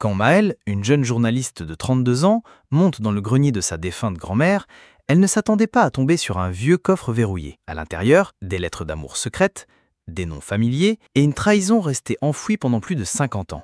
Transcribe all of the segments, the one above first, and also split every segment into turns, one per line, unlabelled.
Quand Maëlle, une jeune journaliste de 32 ans, monte dans le grenier de sa défunte grand-mère, elle ne s'attendait pas à tomber sur un vieux coffre verrouillé. À l'intérieur, des lettres d'amour secrètes, des noms familiers et une trahison restée enfouie pendant plus de 50 ans.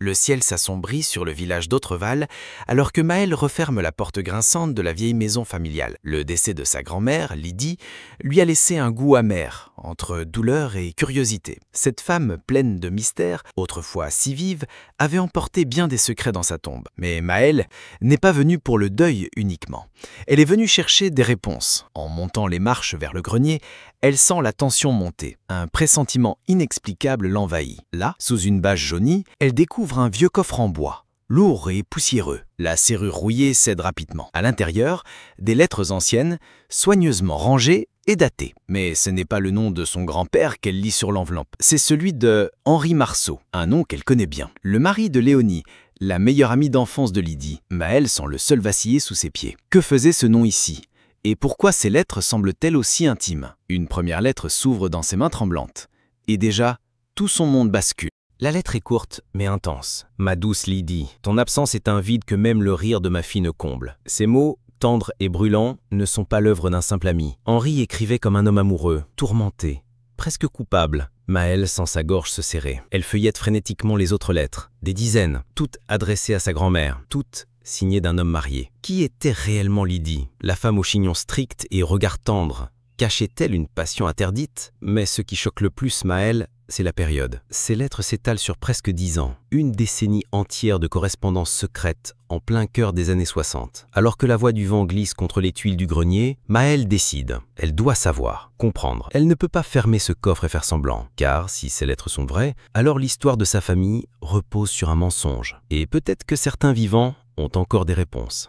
Le ciel s'assombrit sur le village d'Autreval alors que Maëlle referme la porte grinçante de la vieille maison familiale. Le décès de sa grand-mère, Lydie, lui a laissé un goût amer, entre douleur et curiosité. Cette femme pleine de mystères, autrefois si vive, avait emporté bien des secrets dans sa tombe. Mais Maëlle n'est pas venue pour le deuil uniquement. Elle est venue chercher des réponses. En montant les marches vers le grenier, elle sent la tension monter. Un pressentiment inexplicable l'envahit. Là, sous une bâche jaunie, elle découvre un vieux coffre en bois, lourd et poussiéreux. La serrure rouillée cède rapidement. À l'intérieur, des lettres anciennes, soigneusement rangées et datées. Mais ce n'est pas le nom de son grand-père qu'elle lit sur l'enveloppe. C'est celui de Henri Marceau, un nom qu'elle connaît bien. Le mari de Léonie, la meilleure amie d'enfance de Lydie. Maëlle sent le sol vaciller sous ses pieds. Que faisait ce nom ici ? Et pourquoi ces lettres semblent-elles aussi intimes ? Une première lettre s'ouvre dans ses mains tremblantes. Et déjà, tout son monde bascule. La lettre est courte, mais intense. « Ma douce Lydie, ton absence est un vide que même le rire de ma fille ne comble. » Ces mots, tendres et brûlants, ne sont pas l'œuvre d'un simple ami. Henri écrivait comme un homme amoureux, tourmenté, presque coupable. Maëlle sent sa gorge se serrer. Elle feuillette frénétiquement les autres lettres. Des dizaines, toutes adressées à sa grand-mère, toutes signées d'un homme marié. Qui était réellement Lydie ? La femme au chignon strict et au regard tendre cachait-elle une passion interdite ? Mais ce qui choque le plus Maëlle, c'est la période. Ces lettres s'étalent sur presque 10 ans, une décennie entière de correspondance secrète en plein cœur des années 60. Alors que la voix du vent glisse contre les tuiles du grenier, Maëlle décide. Elle doit savoir, comprendre. Elle ne peut pas fermer ce coffre et faire semblant, car si ces lettres sont vraies, alors l'histoire de sa famille repose sur un mensonge. Et peut-être que certains vivants ont encore des réponses.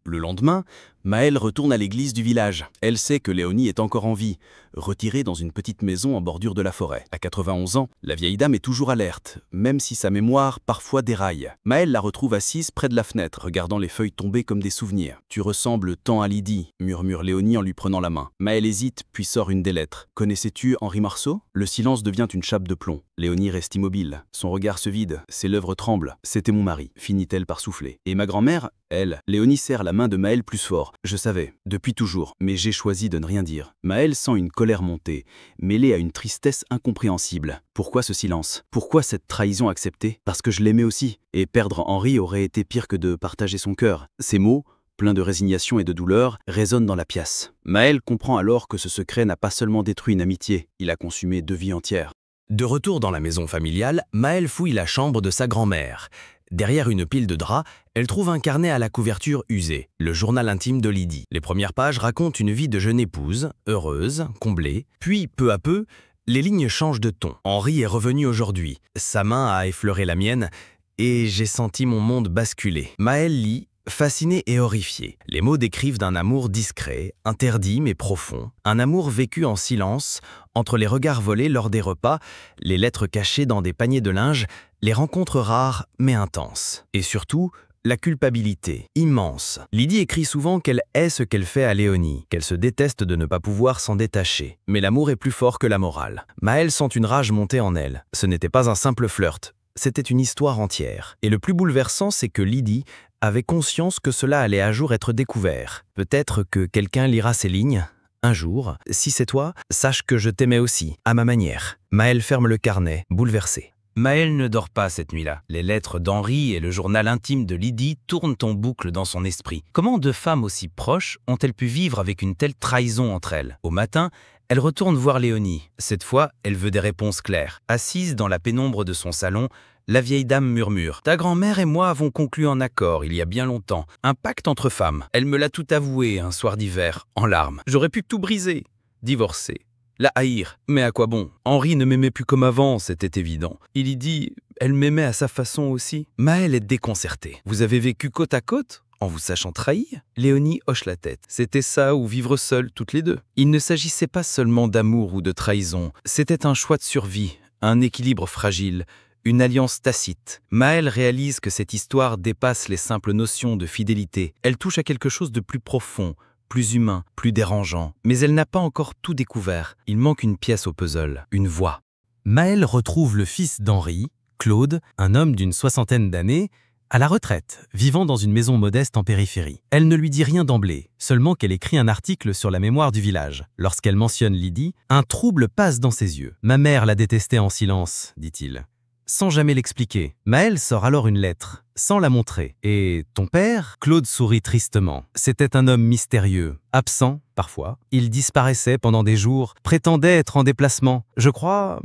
Le lendemain, Maëlle retourne à l'église du village. Elle sait que Léonie est encore en vie, retirée dans une petite maison en bordure de la forêt. À 91 ans, la vieille dame est toujours alerte, même si sa mémoire parfois déraille. Maëlle la retrouve assise près de la fenêtre, regardant les feuilles tomber comme des souvenirs. « Tu ressembles tant à Lydie », murmure Léonie en lui prenant la main. Maëlle hésite, puis sort une des lettres. « Connaissais-tu Henri Marceau ?» Le silence devient une chape de plomb. Léonie reste immobile. Son regard se vide, ses lèvres tremblent. « C'était mon mari », finit-elle par souffler. Et ma grand-mère, elle, Léonie serre la main de Maëlle plus fort. « Je savais, depuis toujours, mais j'ai choisi de ne rien dire. » Maëlle sent une colère monter, mêlée à une tristesse incompréhensible. Pourquoi ce silence ? Pourquoi cette trahison acceptée ? Parce que je l'aimais aussi, et perdre Henri aurait été pire que de partager son cœur. Ces mots, pleins de résignation et de douleur, résonnent dans la pièce. Maëlle comprend alors que ce secret n'a pas seulement détruit une amitié, il a consumé 2 vies entières. De retour dans la maison familiale, Maëlle fouille la chambre de sa grand-mère. Derrière une pile de draps, elle trouve un carnet à la couverture usée, le journal intime de Lydie. Les premières pages racontent une vie de jeune épouse, heureuse, comblée. Puis, peu à peu, les lignes changent de ton. Henri est revenu aujourd'hui. Sa main a effleuré la mienne et j'ai senti mon monde basculer. Maëlle lit, fascinée et horrifiée. Les mots décrivent d'un amour discret, interdit mais profond. Un amour vécu en silence, entre les regards volés lors des repas, les lettres cachées dans des paniers de linge, les rencontres rares mais intenses. Et surtout, la culpabilité, immense. Lydie écrit souvent qu'elle hait ce qu'elle fait à Léonie, qu'elle se déteste de ne pas pouvoir s'en détacher. Mais l'amour est plus fort que la morale. Maëlle sent une rage monter en elle. Ce n'était pas un simple flirt, c'était une histoire entière. Et le plus bouleversant, c'est que Lydie avait conscience que cela allait un jour être découvert. Peut-être que quelqu'un lira ces lignes. Un jour, si c'est toi, sache que je t'aimais aussi, à ma manière. Maëlle ferme le carnet, bouleversée. Maëlle ne dort pas cette nuit-là. Les lettres d'Henri et le journal intime de Lydie tournent en boucle dans son esprit. Comment 2 femmes aussi proches ont-elles pu vivre avec une telle trahison entre elles ? Au matin, elle retourne voir Léonie. Cette fois, elle veut des réponses claires. Assise dans la pénombre de son salon, la vieille dame murmure. « Ta grand-mère et moi avons conclu un accord il y a bien longtemps. Un pacte entre femmes. Elle me l'a tout avoué un soir d'hiver, en larmes. J'aurais pu tout briser. Divorcer. La haïr. Mais à quoi bon ? Henri ne m'aimait plus comme avant, c'était évident. Il y dit, elle m'aimait à sa façon aussi. » Maëlle est déconcertée. « Vous avez vécu côte à côte ? En vous sachant trahi ?» Léonie hoche la tête. C'était ça ou vivre seule toutes les deux. Il ne s'agissait pas seulement d'amour ou de trahison. C'était un choix de survie, un équilibre fragile, une alliance tacite. Maëlle réalise que cette histoire dépasse les simples notions de fidélité. Elle touche à quelque chose de plus profond, plus humain, plus dérangeant. Mais elle n'a pas encore tout découvert. Il manque une pièce au puzzle, une voix. Maëlle retrouve le fils d'Henri,
Claude, un homme d'une soixantaine d'années, à la retraite, vivant dans une maison modeste en périphérie. Elle ne lui dit rien d'emblée, seulement qu'elle écrit un article sur la mémoire du village. Lorsqu'elle mentionne Lydie, un trouble passe dans ses yeux. « Ma mère la détestait en silence », dit-il, sans jamais l'expliquer. Maël sort alors une lettre, sans la montrer. « Et ton père ?» Claude sourit tristement. C'était un homme mystérieux, absent, parfois. Il disparaissait pendant des jours, prétendait être en déplacement. Je crois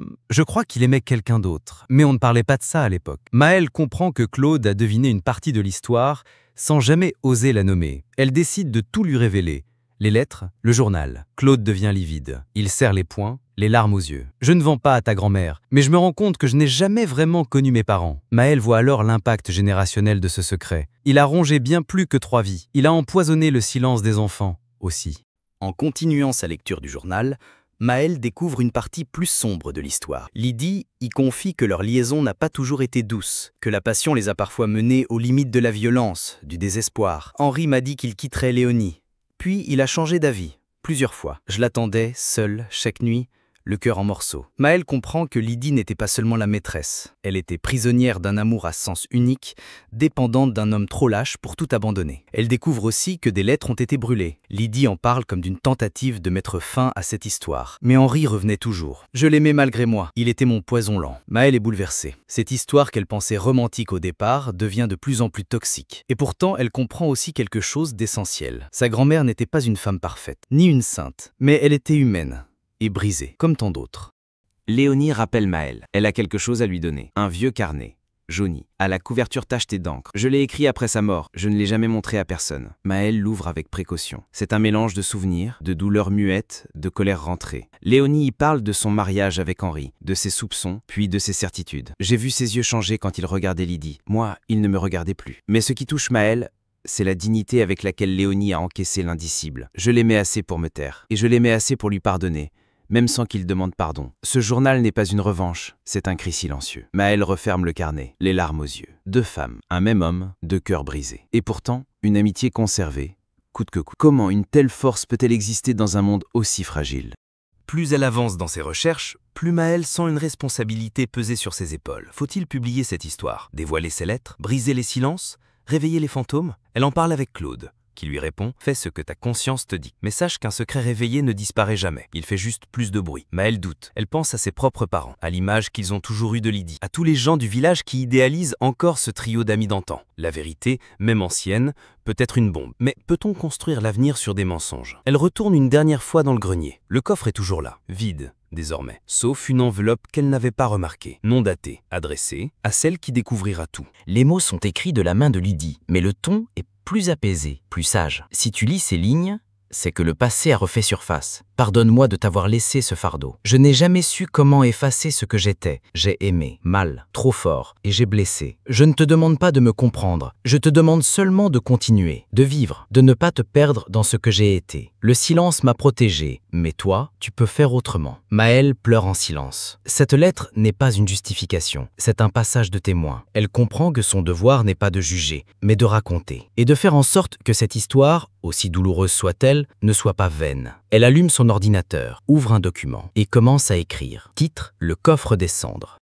qu'il aimait quelqu'un d'autre. Mais on ne parlait pas de ça à l'époque. Maël comprend que Claude a deviné une partie de l'histoire, sans jamais oser la nommer. Elle décide de tout lui révéler. Les lettres, le journal. Claude devient livide. Il serre les poings, les larmes aux yeux. « Je ne vends pas à ta grand-mère, mais je me rends compte que je n'ai jamais vraiment connu mes parents. » Maël voit alors l'impact générationnel de ce secret. Il a rongé bien plus que 3 vies. Il a empoisonné le silence des enfants, aussi.
En continuant sa lecture du journal, Maël découvre une partie plus sombre de l'histoire. Lydie y confie que leur liaison n'a pas toujours été douce, que la passion les a parfois menés aux limites de la violence, du désespoir. Henri m'a dit qu'il quitterait Léonie. Puis il a changé d'avis, plusieurs fois. Je l'attendais, seul, chaque nuit, le cœur en morceaux. Maël comprend que Lydie n'était pas seulement la maîtresse. Elle était prisonnière d'un amour à sens unique, dépendante d'un homme trop lâche pour tout abandonner. Elle découvre aussi que des lettres ont été brûlées. Lydie en parle comme d'une tentative de mettre fin à cette histoire. Mais Henri revenait toujours. Je l'aimais malgré moi. Il était mon poison lent. Maël est bouleversée. Cette histoire qu'elle pensait romantique au départ devient de plus en plus toxique. Et pourtant, elle comprend aussi quelque chose d'essentiel. Sa grand-mère n'était pas une femme parfaite, ni une sainte, mais elle était humaine. Et brisée, comme tant d'autres.
Léonie rappelle Maël. Elle a quelque chose à lui donner. Un vieux carnet, jauni, à la couverture tachetée d'encre. Je l'ai écrit après sa mort. Je ne l'ai jamais montré à personne. Maël l'ouvre avec précaution. C'est un mélange de souvenirs, de douleurs muettes, de colère rentrée. Léonie y parle de son mariage avec Henri, de ses soupçons, puis de ses certitudes. J'ai vu ses yeux changer quand il regardait Lydie. Moi, il ne me regardait plus. Mais ce qui touche Maël, c'est la dignité avec laquelle Léonie a encaissé l'indicible. Je l'aimais assez pour me taire, et je l'aimais assez pour lui pardonner, même sans qu'il demande pardon. Ce journal n'est pas une revanche, c'est un cri silencieux. Maël referme le carnet, les larmes aux yeux. 2 femmes, un même homme, 2 cœurs brisés. Et pourtant, une amitié conservée, coûte que coûte. Comment une telle force peut-elle exister dans un monde aussi fragile?
Plus elle avance dans ses recherches, plus Maël sent une responsabilité peser sur ses épaules. Faut-il publier cette histoire? Dévoiler ses lettres? Briser les silences? Réveiller les fantômes? Elle en parle avec Claude, qui lui répond « Fais ce que ta conscience te dit. Mais sache qu'un secret réveillé ne disparaît jamais. Il fait juste plus de bruit. » Maël doute. Elle pense à ses propres parents, à l'image qu'ils ont toujours eue de Lydie, à tous les gens du village qui idéalisent encore ce trio d'amis d'antan. La vérité, même ancienne, peut être une bombe. Mais peut-on construire l'avenir sur des mensonges? Elle retourne une dernière fois dans le grenier. Le coffre est toujours là, vide, désormais, sauf une enveloppe qu'elle n'avait pas remarquée, non datée, adressée à celle qui découvrira tout.
Les mots sont écrits de la main de Lydie, mais le ton est plus apaisé, plus sage. Si tu lis ces lignes, c'est que le passé a refait surface. Pardonne-moi de t'avoir laissé ce fardeau. Je n'ai jamais su comment effacer ce que j'étais. J'ai aimé, mal, trop fort, et j'ai blessé. Je ne te demande pas de me comprendre. Je te demande seulement de continuer, de vivre, de ne pas te perdre dans ce que j'ai été. Le silence m'a protégé, mais toi, tu peux faire autrement. Maël pleure en silence. Cette lettre n'est pas une justification, c'est un passage de témoin. Elle comprend que son devoir n'est pas de juger, mais de raconter, et de faire en sorte que cette histoire, aussi douloureuse soit-elle, ne soit pas vaine. Elle allume son ordinateur, ouvre un document et commence à écrire. Titre: Le coffre des cendres.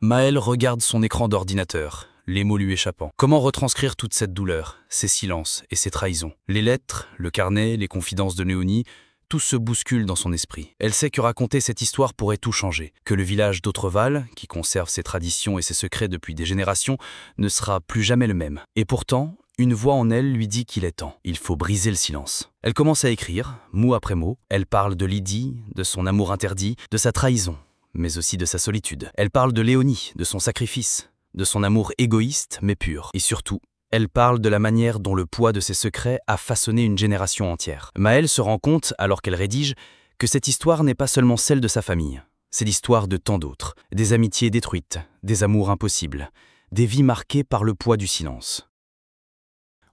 Maël regarde son écran d'ordinateur, les mots lui échappant. Comment retranscrire toute cette douleur, ces silences et ces trahisons? Les lettres, le carnet, les confidences de Léonie, tout se bouscule dans son esprit. Elle sait que raconter cette histoire pourrait tout changer, que le village d'Autreval, qui conserve ses traditions et ses secrets depuis des générations, ne sera plus jamais le même. Et pourtant, une voix en elle lui dit qu'il est temps. Il faut briser le silence. Elle commence à écrire, mot après mot. Elle parle de Lydie, de son amour interdit, de sa trahison, mais aussi de sa solitude. Elle parle de Léonie, de son sacrifice, de son amour égoïste mais pur. Et surtout, elle parle de la manière dont le poids de ses secrets a façonné une génération entière. Maël se rend compte, alors qu'elle rédige, que cette histoire n'est pas seulement celle de sa famille. C'est l'histoire de tant d'autres. Des amitiés détruites, des amours impossibles, des vies marquées par le poids du silence.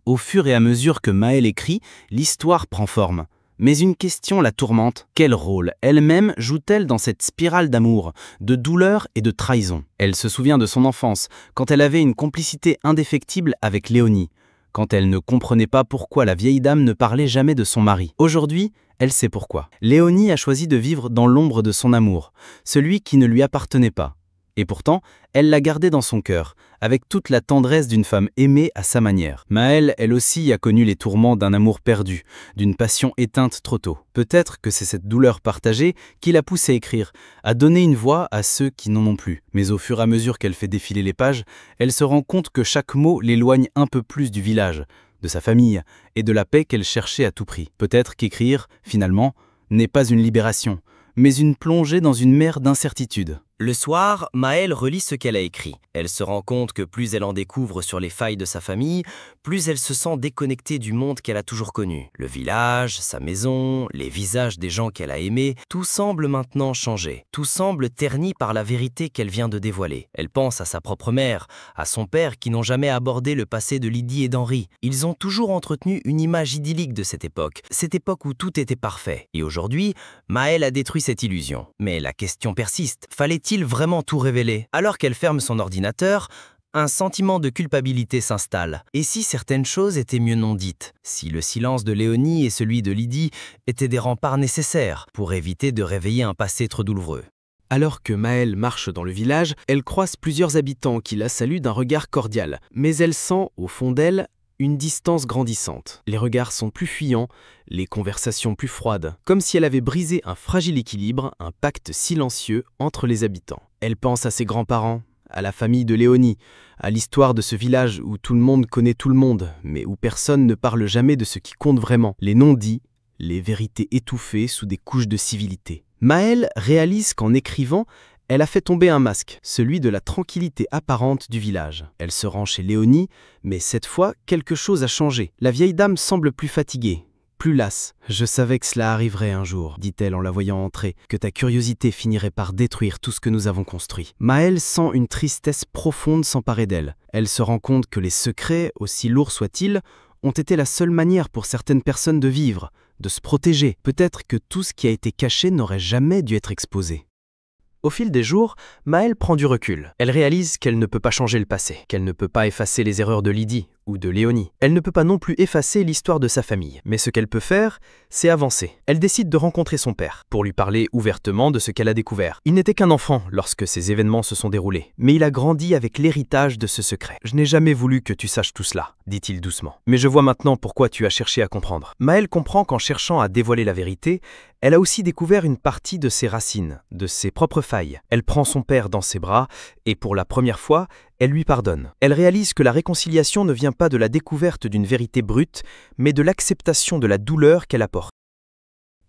Au fur et à mesure que Maël écrit, l'histoire prend forme. Mais une question la tourmente. Quel rôle elle-même joue-t-elle dans cette spirale d'amour, de douleur et de trahison? Elle se souvient de son enfance, quand elle avait une complicité indéfectible avec Léonie, quand elle ne comprenait pas pourquoi la vieille dame ne parlait jamais de son mari. Aujourd'hui, elle sait pourquoi. Léonie a choisi de vivre dans l'ombre de son amour, celui qui ne lui appartenait pas. Et pourtant, elle l'a gardé dans son cœur, avec toute la tendresse d'une femme aimée à sa manière. Maëlle, elle aussi, a connu les tourments d'un amour perdu, d'une passion éteinte trop tôt. Peut-être que c'est cette douleur partagée qui la pousse à écrire, à donner une voix à ceux qui n'en ont plus. Mais au fur et à mesure qu'elle fait défiler les pages, elle se rend compte que chaque mot l'éloigne un peu plus du village, de sa famille et de la paix qu'elle cherchait à tout prix. Peut-être qu'écrire, finalement, n'est pas une libération, mais une plongée dans une mer d'incertitude.
Le soir, Maëlle relit ce qu'elle a écrit. Elle se rend compte que plus elle en découvre sur les failles de sa famille, plus elle se sent déconnectée du monde qu'elle a toujours connu. Le village, sa maison, les visages des gens qu'elle a aimés, tout semble maintenant changé. Tout semble terni par la vérité qu'elle vient de dévoiler. Elle pense à sa propre mère, à son père qui n'ont jamais abordé le passé de Lydie et d'Henri. Ils ont toujours entretenu une image idyllique de cette époque où tout était parfait. Et aujourd'hui, Maëlle a détruit cette illusion. Mais la question persiste. Fallait-il vraiment tout révéler? Alors qu'elle ferme son ordinateur, un sentiment de culpabilité s'installe. Et si certaines choses étaient mieux non dites? Si le silence de Léonie et celui de Lydie étaient des remparts nécessaires pour éviter de réveiller un passé trop douloureux?
Alors que Maëlle marche dans le village, elle croise plusieurs habitants qui la saluent d'un regard cordial. Mais elle sent, au fond d'elle, une distance grandissante. Les regards sont plus fuyants, les conversations plus froides, comme si elle avait brisé un fragile équilibre, un pacte silencieux entre les habitants. Elle pense à ses grands-parents, à la famille de Léonie, à l'histoire de ce village où tout le monde connaît tout le monde, mais où personne ne parle jamais de ce qui compte vraiment, les non-dits, les vérités étouffées sous des couches de civilité. Maëlle réalise qu'en écrivant, elle a fait tomber un masque, celui de la tranquillité apparente du village. Elle se rend chez Léonie, mais cette fois, quelque chose a changé. La vieille dame semble plus fatiguée, plus lasse. « Je savais que cela arriverait un jour, dit-elle en la voyant entrer, que ta curiosité finirait par détruire tout ce que nous avons construit. » Maëlle sent une tristesse profonde s'emparer d'elle. Elle se rend compte que les secrets, aussi lourds soient-ils, ont été la seule manière pour certaines personnes de vivre, de se protéger. Peut-être que tout ce qui a été caché n'aurait jamais dû être exposé. Au fil des jours, Maëlle prend du recul. Elle réalise qu'elle ne peut pas changer le passé, qu'elle ne peut pas effacer les erreurs de Lydie ou de Léonie. Elle ne peut pas non plus effacer l'histoire de sa famille. Mais ce qu'elle peut faire, c'est avancer. Elle décide de rencontrer son père, pour lui parler ouvertement de ce qu'elle a découvert. Il n'était qu'un enfant lorsque ces événements se sont déroulés, mais il a grandi avec l'héritage de ce secret. « Je n'ai jamais voulu que tu saches tout cela, dit-il doucement. Mais je vois maintenant pourquoi tu as cherché à comprendre. » Maëlle comprend qu'en cherchant à dévoiler la vérité, elle a aussi découvert une partie de ses racines, de ses propres failles. Elle prend son père dans ses bras et pour la première fois, elle lui pardonne. Elle réalise que la réconciliation ne vient pas de la découverte d'une vérité brute, mais de l'acceptation de la douleur qu'elle apporte.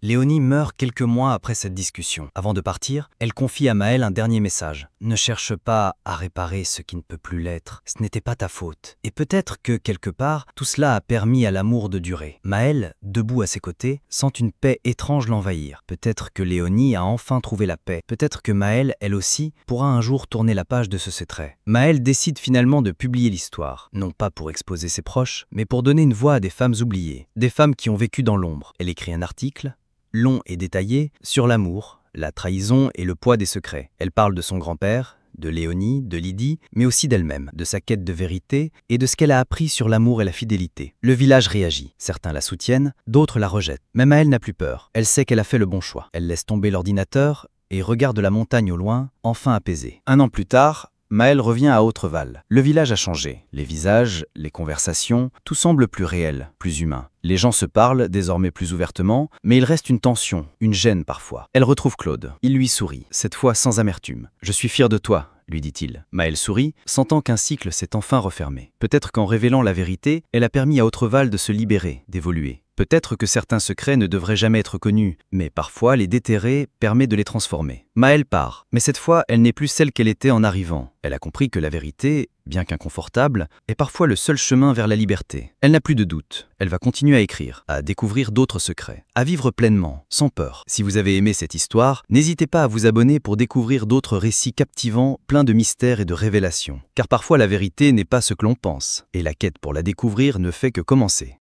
Léonie meurt quelques mois après cette discussion. Avant de partir, elle confie à Maëlle un dernier message. « Ne cherche pas à réparer ce qui ne peut plus l'être. Ce n'était pas ta faute. » Et peut-être que, quelque part, tout cela a permis à l'amour de durer. Maëlle, debout à ses côtés, sent une paix étrange l'envahir. Peut-être que Léonie a enfin trouvé la paix. Peut-être que Maëlle, elle aussi, pourra un jour tourner la page de ce secret. Maëlle décide finalement de publier l'histoire. Non pas pour exposer ses proches, mais pour donner une voix à des femmes oubliées. Des femmes qui ont vécu dans l'ombre. Elle écrit un article long et détaillé, sur l'amour, la trahison et le poids des secrets. Elle parle de son grand-père, de Léonie, de Lydie, mais aussi d'elle-même, de sa quête de vérité et de ce qu'elle a appris sur l'amour et la fidélité. Le village réagit. Certains la soutiennent, d'autres la rejettent. Même elle n'a plus peur. Elle sait qu'elle a fait le bon choix. Elle laisse tomber l'ordinateur et regarde la montagne au loin, enfin apaisée. Un an plus tard, Maëlle revient à Autreval. Le village a changé. Les visages, les conversations, tout semble plus réel, plus humain. Les gens se parlent désormais plus ouvertement, mais il reste une tension, une gêne parfois. Elle retrouve Claude. Il lui sourit, cette fois sans amertume. « Je suis fier de toi », lui dit-il. Maëlle sourit, sentant qu'un cycle s'est enfin refermé. Peut-être qu'en révélant la vérité, elle a permis à Autreval de se libérer, d'évoluer. Peut-être que certains secrets ne devraient jamais être connus, mais parfois les déterrer permet de les transformer. Maëlle part, mais cette fois, elle n'est plus celle qu'elle était en arrivant. Elle a compris que la vérité, bien qu'inconfortable, est parfois le seul chemin vers la liberté. Elle n'a plus de doute. Elle va continuer à écrire, à découvrir d'autres secrets, à vivre pleinement, sans peur. Si vous avez aimé cette histoire, n'hésitez pas à vous abonner pour découvrir d'autres récits captivants, pleins de mystères et de révélations. Car parfois la vérité n'est pas ce que l'on pense, et la quête pour la découvrir ne fait que commencer.